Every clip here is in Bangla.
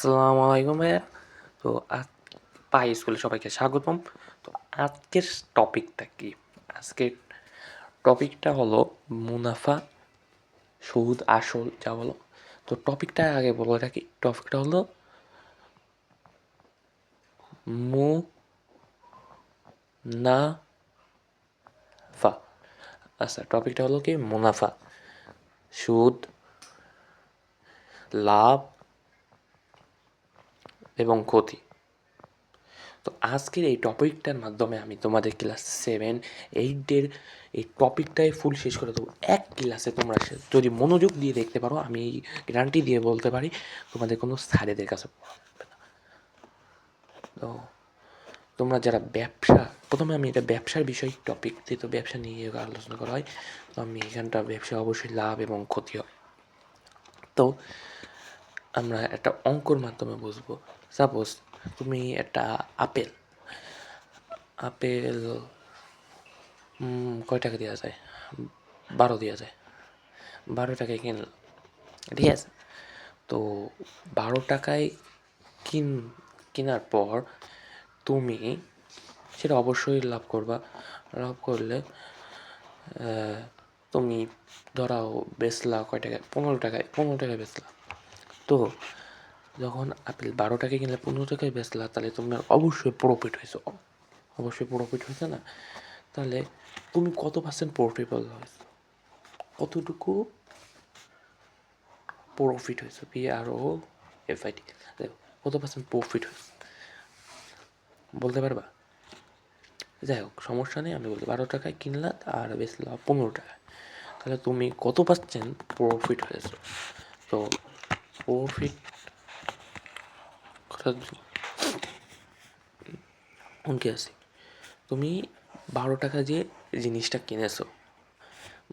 আসসালামু আলাইকুম ভাইয়া। তো পাই স্কুলে সবাইকে স্বাগতম। তো আজকের টপিকটা কি? আজকের টপিকটা হলো মুনাফা, সুদ, আসল যা বলো। তো টপিকটা আগে বলে রাখি। টপিকটা হলো মুনাফা। আচ্ছা, টপিকটা হলো কি মুনাফা, সুদ, লাভ এবং ক্ষতি। তো আজকের এই টপিকটার মাধ্যমে আমি তোমাদের ক্লাস 7, 8 এই টপিকটাই ফুল শেষ করে দেবো এক ক্লাসে। তোমরা যদি মনোযোগ দিয়ে দেখতে পারো, আমি গ্যারান্টি দিয়ে বলতে পারি তোমাদের কোনো স্যারেদের কাছে পড়াবে না। তো তোমরা যারা ব্যবসা, প্রথমে আমি এটা ব্যবসার বিষয় টপিক, যেহেতু ব্যবসা নিয়ে আলোচনা করা হয়, তো আমি এখানটা ব্যবসা অবশ্যই লাভ এবং ক্ষতি হয়। তো আমরা একটা অঙ্কর মাধ্যমে বুঝবো। সাপোজ তুমি একটা আপেল আপেল কয় টাকা দেওয়া যায়? 12 দেওয়া যায়। 12 টাকায় কিনলাম, ঠিক আছে? তো 12 টাকায় কেনার পর তুমি সেটা অবশ্যই লাভ করবা। লাভ করলে তুমি ধরাও বেচলা কয় টাকায়? 15 টাকায়। 15 টাকায় বেচলা। তো যখন আপেল 12 টাকায় কিনলে 15 টাকায় বেচলা, তাহলে তোমার অবশ্যই প্রফিট হয়েছে। অবশ্যই প্রফিট হয়েছে না? তাহলে তুমি কত পার্সেন্ট প্রফিটেবল হয়েছো? কতটুকু প্রফিট হয়েছে? PROFIT, কত পার্সেন্ট প্রফিট হয়েছে বলতে পারবা? যাই হোক, সমস্যা নেই, আমি বলতে 12 টাকায় কিনলা আর বেচলা 15 টাকায়, তাহলে তুমি কত পার্সেন্ট প্রফিট হয়েছে? তো প্রফিট করার অঙ্কে আছে। তুমি 12 টাকা দিয়ে জিনিসটা কিনেছো,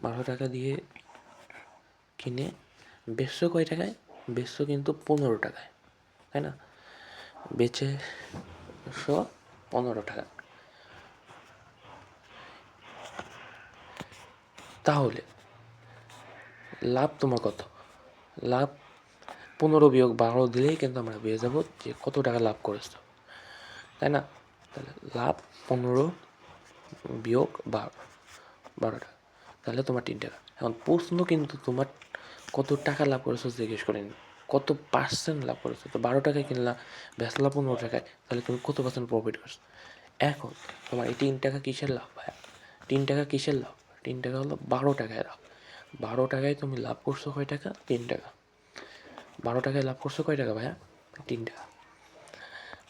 12 টাকা দিয়ে কিনে বেচছো কয় টাকায়? বেচছো কিন্তু 15 টাকায়, তাই না? বেচেছো 15 টাকা। তাহলে লাভ তোমার কত? লাভ 15 - 12 দিলেই কিন্তু আমরা পেয়ে যাবো যে কত টাকা লাভ করেছো, তাই না? তাহলে লাভ 15 - 12 তাহলে তোমার 3 টাকা। এখন প্রশ্ন কিন্তু তোমার কত টাকা লাভ করেছো জিজ্ঞেস করেনি, কত পার্সেন্ট লাভ করেছো। তো 12 টাকায় কিনলা, বেচলা 15 টাকায়, তাহলে তুমি কত পার্সেন্ট প্রফিট করছো? এখন তোমার এই 3 টাকা কিসের লাভ ভাইয়া? 3 টাকা কিসের লাভ? 3 টাকা হলো 12 টাকায় লাভ। 12 টাকায় তুমি লাভ করছো কয় টাকা? 3 টাকা। 12 টাকায় লাভ করছো কয় টাকা ভাইয়া? 3 টাকা।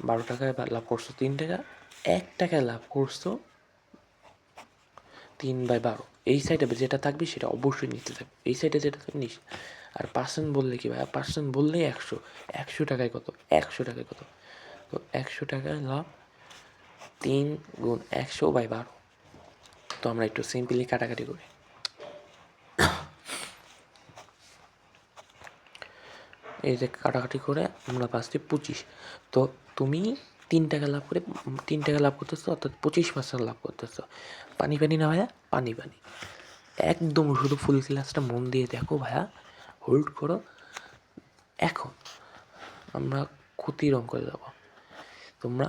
12 টাকায় লাভ করছো 3 টাকা। 1 টাকায় লাভ করছো 3/12। এই সাইডে যেটা থাকবে সেটা অবশ্যই নিচে থাকবে, এই সাইডে যেটা থাকবে নিচে। আর পার্সেন্ট বললে কি ভাইয়া? পার্সেন্ট বললেই 100। 100 টাকায় কত? 100 টাকায় কত? তো 100 টাকায় লাভ 3 × 100/12। তো আমরা একটু সিম্পলি কাটাকাটি করি। এই যে কাটাকাটি করে আমরা পাচ্ছি 25। তো তুমি 3 টাকা লাভ করে 3 টাকা লাভ করতেছো, অর্থাৎ 25% লাভ করতেছো। পানি পানি না ভাইয়া? পানি পানি একদম। শুধু ফুল ক্লাসটা মন দিয়ে দেখো ভাইয়া, হোল্ড করো। এখন আমরা ক্ষতির অঙ্কে যাব। তোমরা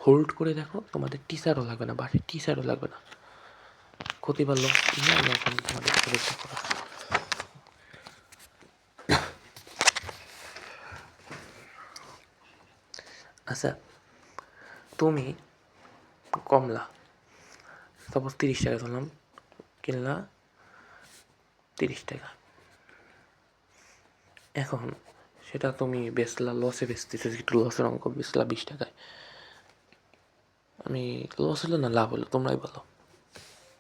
হোল্ড করে দেখো, তোমাদের টিচারও লাগবে না, বাড়ির টিচারও লাগবে না। ক্ষতি বা লস নিয়ে আমি এখন তোমাদের খবরটা করা। আচ্ছা, তুমি কমলা, সাপোজ 30 টাকা ধরলাম, কিনলা 30 টাকা। এখন সেটা তুমি বেচলা লসে, বেচতেছো একটু লসের অঙ্ক, বেচলা 20 টাকায়। আমি লস হলো না লাভ হলো তোমরাই বলো।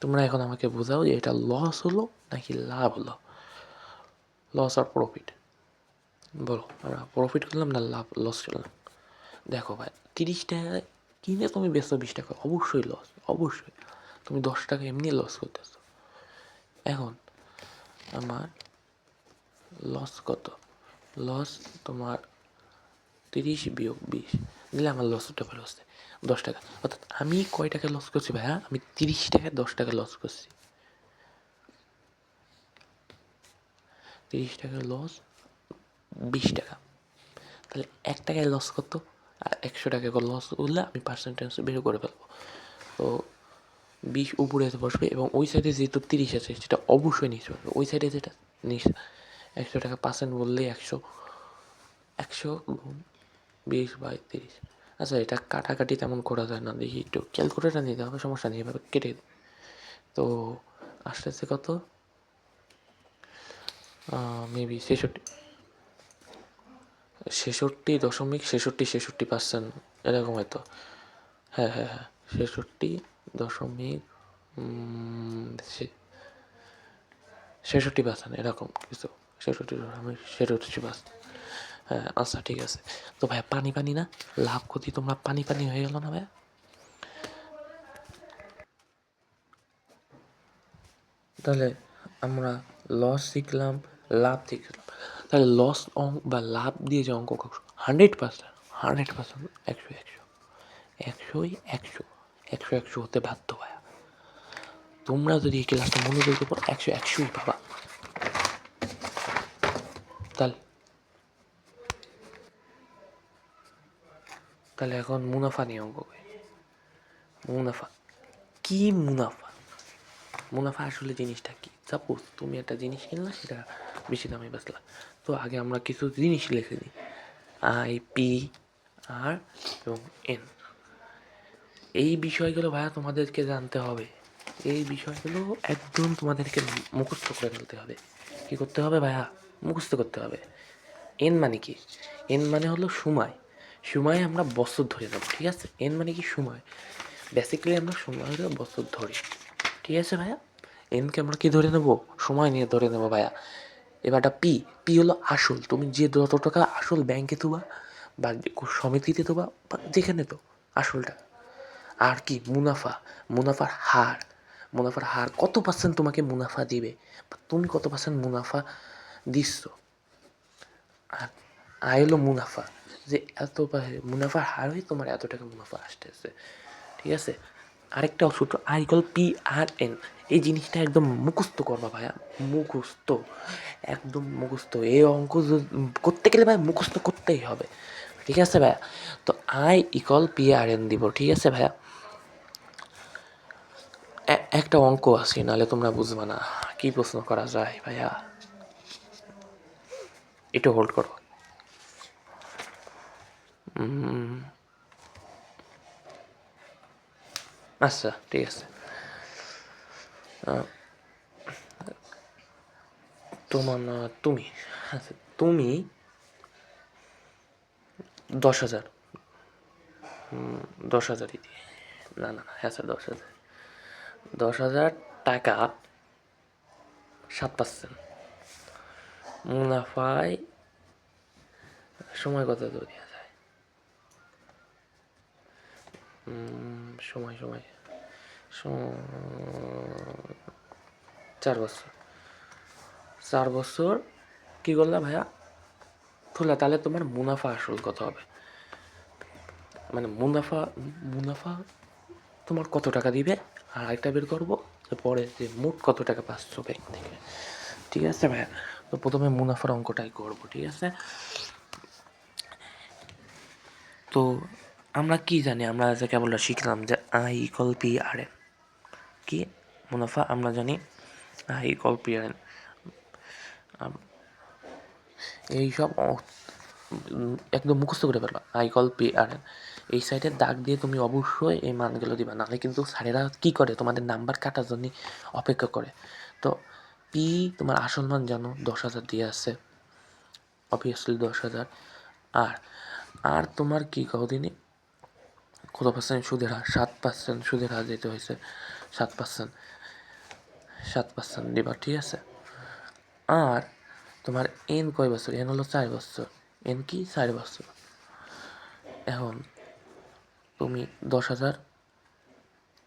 তোমরা এখন আমাকে বোঝাও যে এটা লস হলো নাকি লাভ হলো। লস আর প্রফিট বলো। আমরা প্রফিট করলাম না লাভ লস করলাম? দেখো ভাই, 30 টাকায় কিনে তুমি বেচছো 20 টাকা, অবশ্যই লস, অবশ্যই। তুমি 10 টাকা এমনি লস করতেছো। এখন আমার লস কত? লস তোমার 30 - 20 দিলে আমার লস হতে পারে হচ্ছে 10 টাকা। অর্থাৎ আমি কয় টাকা লস করছি ভাইয়া? আমি 30 টাকায় 10 টাকা লস করছি। 30 টাকার লস 20 টাকা। তাহলে 1 টাকায় লস কত, আর 100 টাকা করে লস করলে আমি পার্সেন্টেজ বের করে ফেলবো। তো 20 উপরে এসে বসবে এবং ওই সাইডে যেহেতু 30 আছে সেটা অবশ্যই নিচে বসবে। ওই সাইডে যেটা নিচে 100 টাকা পার্সেন্ট বললেই 100 গুণ 20/30। আচ্ছা, এটা কাটাকাটি তেমন করা যায় না, দেখি একটু ক্যালকুলেটার নিতে হবে, সমস্যা নেই, এভাবে কেটে। তো আসতেছে কত, মেবি 66.66% এরকম হয়তো। হ্যাঁ হ্যাঁ হ্যাঁ 66.66% এরকম কিছু, 66.66%। হ্যাঁ আচ্ছা ঠিক আছে। তো ভাইয়া পানি পানি না, লাভ ক্ষতি তোমরা পানি পানি হয়ে গেল না ভাইয়া? তাহলে আমরা লস শিখলাম, লাভ শিখলাম। তাহলে লস অঙ্ক বা লাভ দিয়ে যে অঙ্ক 100%, 100 হতে বাধ্য ভাইয়া। তোমরা যদি এই ক্লাসটা মনোযোগ দিয়ে পড়ো 100ই পাবা। তাহলে এখন মুনাফা নিয়ে অঙ্ক করি। মুনাফা কি? মুনাফা আসলে জিনিসটা কি? সাপোজ তুমি একটা জিনিস কিনলা, সেটা বেশি দামে বেচলা। তো আগে আমরা কিছু জিনিস লিখে দিই, আই, পি, আর এবং এন। এই বিষয়গুলো ভাইয়া তোমাদেরকে জানতে হবে। এই বিষয়গুলো একদম তোমাদেরকে মুখস্থ করে ফেলতে হবে। কী করতে হবে ভাইয়া? মুখস্থ করতে হবে। এন মানে কি? এন মানে হলো সময়। সময় আমরা বছর ধরে নেব, ঠিক আছে? এন মানে কি? সময়। বেসিক্যালি আমরা সময় ধরে বছর ধরি, ঠিক আছে ভাইয়া? এনকে আমরা কি ধরে নেব? সময় নিয়ে ধরে নেব ভাইয়া। এবারটা পি। পি হলো আসল। তুমি যে যত টাকা আসল ব্যাংকে তোবা বা সমিতিতে তোবা বা যেখানে তো আসলটা। আর কি? মুনাফা। মুনাফার হার। মুনাফার হার কত পার্সেন্ট তোমাকে মুনাফা দিবে, বা তুমি কত পার্সেন্ট মুনাফা দিচ্ছ। আর আয় হলো মুনাফা, যে এত মুনাফার হার হয়ে তোমার এত টাকা মুনাফা আসতেছে, ঠিক আছে? আরেকটা সূত্র I equal P R N. এই জিনিসটা একদম মুখস্থ করবা ভাইয়া, মুখস্থ, একদম মুখস্থ। এই অঙ্ক করতে গেলে ভাই মুখস্থ করতেই হবে, ঠিক আছে ভাইয়া? তো I equal P R N দিব, ঠিক আছে ভাইয়া? একটা অঙ্ক আছে, নাহলে তোমরা বুঝবা না। কি প্রশ্ন করা যায় ভাইয়া? একটু হোল্ড করো। আচ্ছা ঠিক আছে। তোমার না তুমি, আচ্ছা তুমি 10,000, 10,000ই দিই। না না না, হ্যাঁ স্যার 10,000, 10,000 টাকা 7%। মুনাফায় সময় কত দেওয়া যায়? সময় সময় 4 বছর। 4 বছর কী করলা ভাইয়া? তোলা। তাহলে তোমার মুনাফা আসল কত হবে? মানে মুনাফা, মুনাফা তোমার কত টাকা দিবে, আর আরেকটা বের করবো পরে যে মোট কত টাকা পাচ্ছ ব্যাংক থেকে, ঠিক আছে ভাইয়া? তো প্রথমে মুনাফার অঙ্কটাই করবো, ঠিক আছে? তো আমরা কি জানি? আমরা যে কেবল শিখলাম যে I equal P R N. কি মুনাফা? আমরা জানি I equal P R N. এইসব একদম মুখস্থ করে ফেলবা। I equal P R N. এই সাইডে দাগ দিয়ে তুমি অবশ্যই এই মানগুলো দিবা, নাহলে কিন্তু স্যারেরা কী করে, তোমাদের নাম্বার কাটার জন্য অপেক্ষা করে। তো পি তোমার আসল মান জানো, 10,000 দিয়ে আছে, অবভিয়াসলি 10,000। আর আর তোমার কী কদিনই কত পার্সেন্ট সুদের হার? 7% সুদের হার দিতে হয়েছে। 7%, 7% দিবা, ঠিক আছে? আর তোমার এন কয় বছর? এন হলো 4 বছর। এন কি? 4 বছর। এখন তুমি 10,000,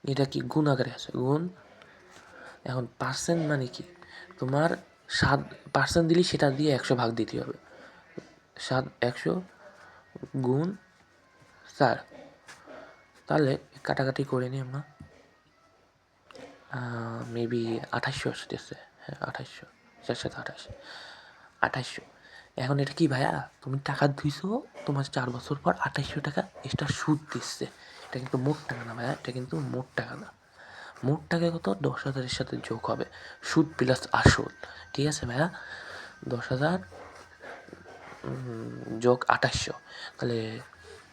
এটা কি গুণ আকারে আছে? গুণ। এখন পার্সেন্ট মানে কি? তোমার 7% দিলে সেটা দিয়ে 100 ভাগ দিতে হবে। 100 গুণ 4। তাহলে কাটাকাটি করে নিই আমরা, মেবি 2800 আসতেছে। হ্যাঁ 2800, 4 সাথে 28, 2800। এখন এটা কি ভাইয়া, তুমি টাকা দিছো, তোমার 4 বছর পর 2800 টাকা এক্সট্রা সুদ দিচ্ছে। এটা কিন্তু মোট টাকা না ভাইয়া, এটা কিন্তু মোট টাকা না। মোট টাকা কত? 10,000-এর সাথে যোগ হবে সুদ প্লাস আসল। ঠিক আছে ভাইয়া, 10,000 যোগ 2800, তাহলে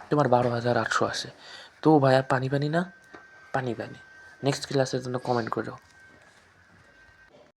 তোমার 12,800 আছে। তো ভাইয়া পানি পানি না? পানি পানি। নেক্সট ক্লাসের জন্য কমেন্ট করো।